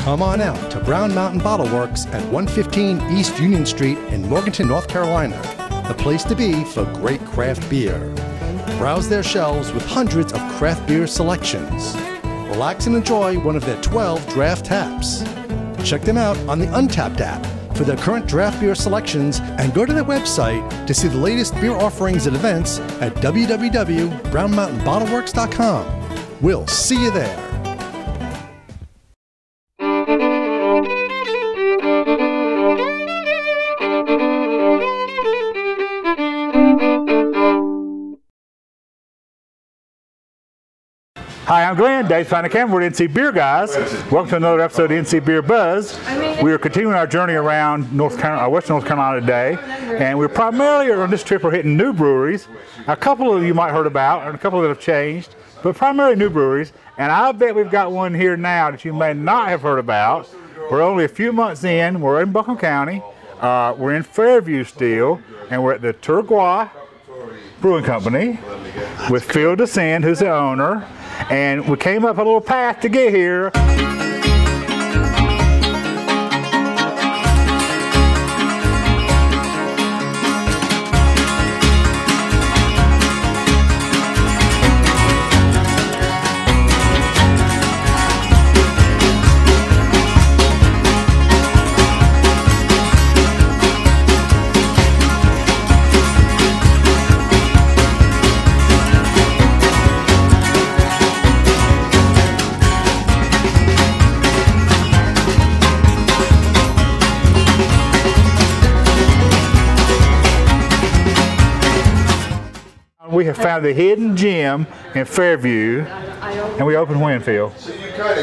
Come on out to Brown Mountain Bottle Works at 115 East Union Street in Morganton, North Carolina, the place to be for great craft beer. Browse their shelves with hundreds of craft beer selections. Relax and enjoy one of their 12 draft taps. Check them out on the Untapped app for their current draft beer selections and go to their website to see the latest beer offerings and events at www.brownmountainbottleworks.com. We'll see you there. Hi, I'm Glenn, Dave's behind the camera. We're at NC Beer Guys. Welcome to another episode of NC Beer Buzz. We are continuing our journey around Western North Carolina today, and we're primarily on this trip we're hitting new breweries. A couple of you might have heard about, and a couple that have changed, but primarily new breweries. And I bet we've got one here now that you may not have heard about. We're only a few months in. We're in Buncombe County. We're in Fairview still, and we're at the Turgua Brewing Company with Philip Desenne, who's the owner. And we came up a little path to get here. We have found the hidden gem in Fairview, and we opened when, Phil?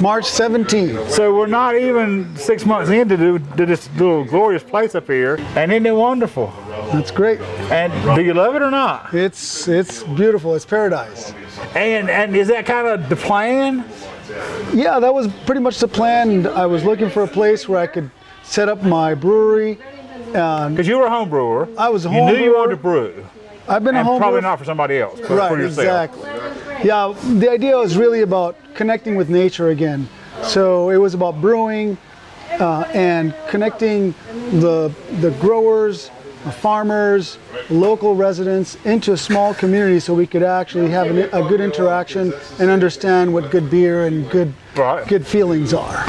March 17th. So we're not even 6 months into this little glorious place up here, and isn't it wonderful? That's great. And do you love it or not? It's beautiful. It's paradise. And is that kind of the plan? Yeah, that was pretty much the plan. I was looking for a place where I could set up my brewery. Because you were a home brewer. I was a home brewer. You knew you wanted to brew. I've been a home probably brewer. not for somebody else, but right, for yourself. Exactly. Yeah, the idea was really about connecting with nature again. So it was about brewing and connecting the growers, the farmers, local residents into a small community so we could actually have a good interaction and understand what good beer and good feelings are.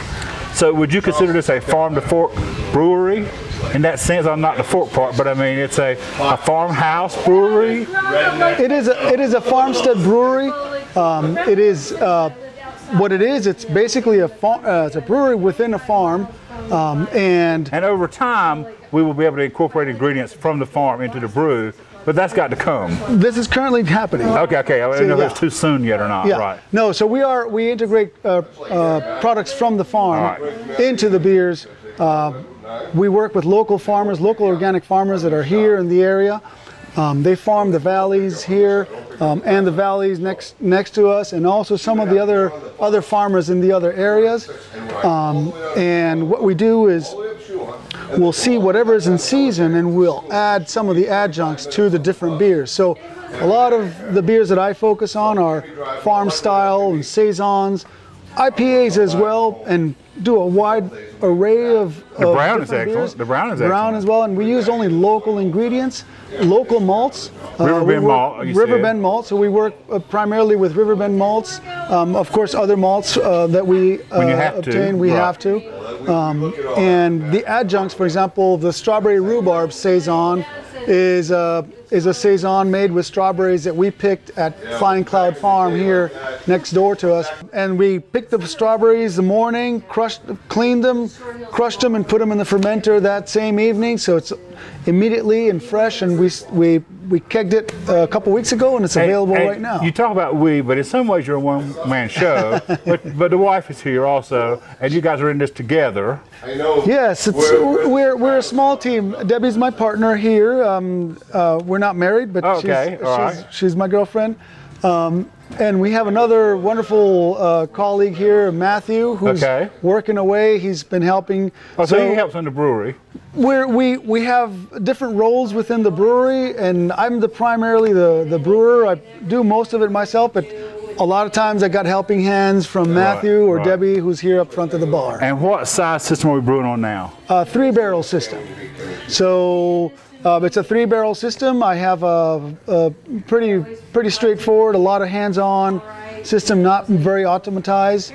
So would you consider this a farm-to-fork brewery? In that sense, I'm not the fork part, but I mean it's a farmhouse brewery. It is a farmstead brewery. It is what it is. It's basically it's a brewery within a farm, and over time we will be able to incorporate ingredients from the farm into the brew. But that's got to come. This is currently happening. Okay. I don't know if it's too soon yet or not. Yeah. Right. No. So we integrate products from the farm into the beers. We work with local farmers, local organic farmers that are here in the area. They farm the valleys here and the valleys next to us, and also some of the other farmers in the other areas. And what we do is we'll see whatever is in season, and we'll add some of the adjuncts to the different beers. So a lot of the beers that I focus on are farm style and saisons, IPAs as well, and do a wide array of the brown is excellent. Beers. The brown is excellent. Brown as well, and we use only local ingredients, local malts. Riverbend malt. Riverbend malt. So we work primarily with Riverbend malts. Of course, other malts that we obtain, we have to. And the adjuncts, for example, the strawberry rhubarb saison is a saison made with strawberries that we picked at Flying Cloud Farm here next door to us. And we picked the strawberries the morning, cleaned them, crushed them, and put them in the fermenter that same evening. So it's immediately and fresh. And we kegged it a couple weeks ago, and it's available right now. You talk about but in some ways you're a one-man show. but the wife is here also, and you guys are in this together. Yes, we're a small team. Debbie's my partner here. We're not married, but she's my girlfriend. And we have another wonderful colleague here, Matthew, who's working away. He's been helping. Oh, so he helps in the brewery. We have different roles within the brewery, and I'm primarily the brewer. I do most of it myself, but A lot of times I got helping hands from Matthew or Debbie, who's here up front of the bar. And what size system are we brewing on now? 3-barrel system. So it's a 3-barrel system. I have a pretty straightforward, a lot of hands-on system, not very automatized.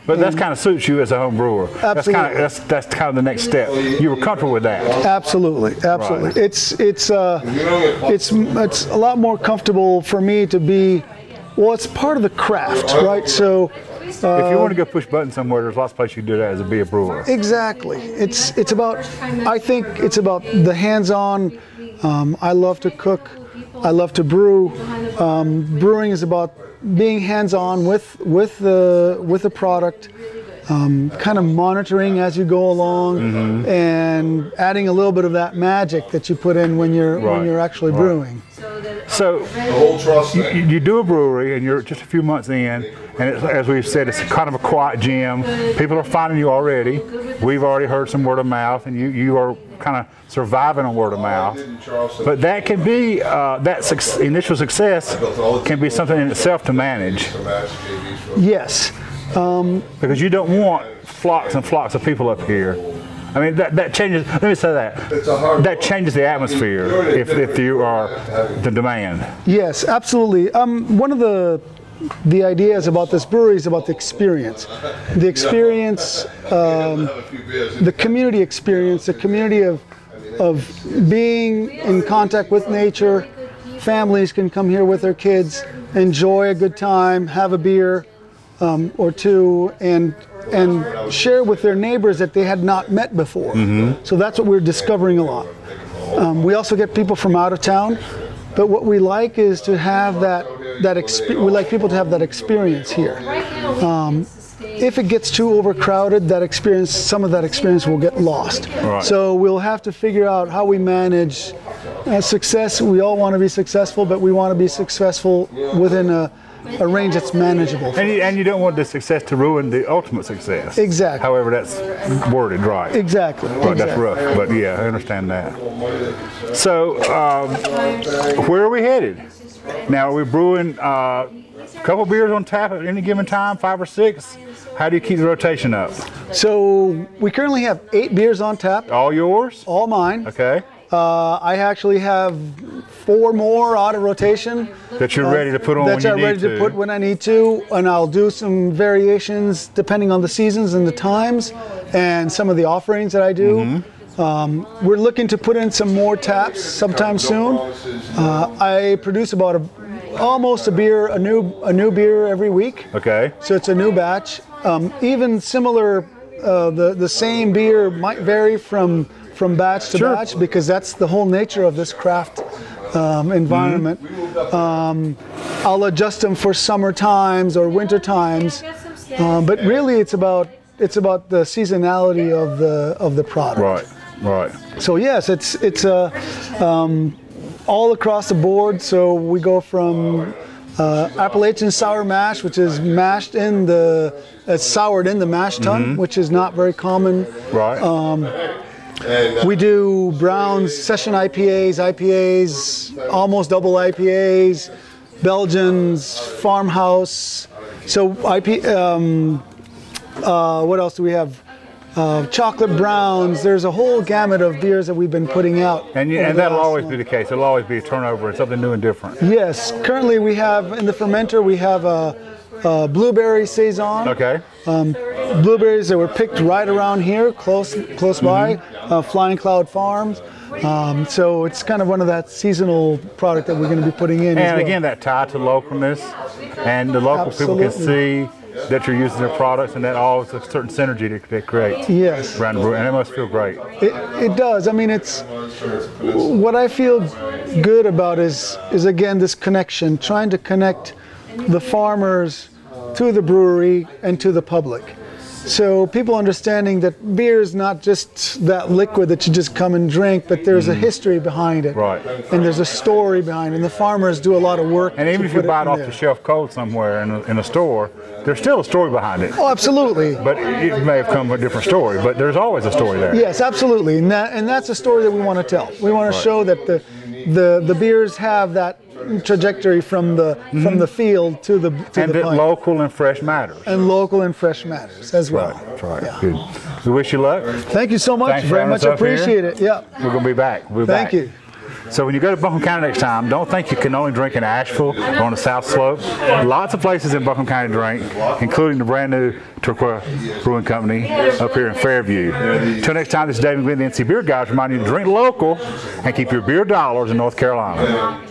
But that kind of suits you as a home brewer. Absolutely. That's kind of the next step. You were comfortable with that. Absolutely. Right. It's a lot more comfortable for me to be. Well, it's part of the craft, right? So. If you want to go push buttons somewhere, there's lots of places you can do that as be a brewer. Exactly. It's about. I think it's about the hands-on. I love to cook. I love to brew. Brewing is about being hands-on with the product, kind of monitoring as you go along, and adding a little bit of that magic that you put in when you're actually brewing. So you do a brewery, and you're just a few months in, and as we've said, it's kind of a quiet gym. People are finding you already. We've already heard some word of mouth, and you are kind of surviving on word of mouth. But that can be initial success can be something in itself to manage. Yes. Because you don't want flocks and flocks of people up here. I mean, that changes, let me say that changes the atmosphere if you are the demand. Yes, absolutely. One of the ideas about this brewery is about the experience. The experience, the community experience, the community of being in contact with nature. Families can come here with their kids, enjoy a good time, have a beer or two, and share with their neighbors that they had not met before. So that's what we're discovering a lot. We also get people from out of town, but what we like is to have we like people to have that experience here. If it gets too overcrowded, some of that experience will get lost. Right. So we'll have to figure out how we manage success. We all want to be successful, but we want to be successful within a range that's manageable. And you don't want the success to ruin the ultimate success. Exactly. However that's worded right. Exactly. Right, that's rough, but yeah, I understand that. So, where are we headed? Now, are we brewing a couple beers on tap at any given time, 5 or 6? How do you keep the rotation up? So, we currently have 8 beers on tap. All yours? All mine. Okay. I actually have 4 more out of rotation. That you're ready to put on when you need to. That I'm ready to put when I need to, and I'll do some variations depending on the seasons and the times, and some of the offerings that I do. We're looking to put in some more taps sometime soon. I produce about almost a new beer every week. Okay. So it's a new batch. Even similar, the same beer might vary from batch to batch, because that's the whole nature of this craft environment. I'll adjust them for summer times or winter times, but really it's about the seasonality of the product. Right. So yes, it's all across the board. So we go from Appalachian sour mash, which is mashed in soured in the mash tun, which is not very common. Right. We do browns, session IPAs, almost double IPAs, Belgians, farmhouse. So what else do we have? Chocolate browns. There's a whole gamut of beers that we've been putting out. And that'll always be the case. It'll always be a turnover and something new and different. Yes. Currently we have in the fermenter, we have a blueberry saison. Okay. Blueberries that were picked right around here, close by, Flying Cloud Farms. So it's kind of one of that seasonal product that we're going to be putting in. And again, that tie to localness, and the local people can see that you're using their products, and that all is a certain synergy that creates. Yes. Around the brewery, and it must feel great. It does. I mean, it's what I feel good about is again this connection, trying to connect the farmers to the brewery and to the public. So people understanding that beer is not just that liquid that you just come and drink, but there's a history behind it. Right. And there's a story behind it. And the farmers do a lot of work. And even if you buy it off the shelf cold somewhere in a store, there's still a story behind it. Oh, absolutely. But it may have come a different story, but there's always a story there. Yes, absolutely. And that's a story that we want to tell. We want to show that the beers have that certain trajectory from the field to the and that pint. local and fresh matters. And local and fresh matters as well. That's right. Yeah. Good. We wish you luck. Thank you so much. Thanks for Very having much us up here. appreciate it. Yeah. We're going to be back. We'll be Thank back. you. So when you go to Buncombe County next time, don't think you can only drink in Asheville or on the South Slope. Lots of places in Buncombe County to drink, including the brand new Turgua Brewing Company up here in Fairview. Until next time, this is Dave McGlynn, the NC Beer Guys, reminding you to drink local and keep your beer dollars in North Carolina.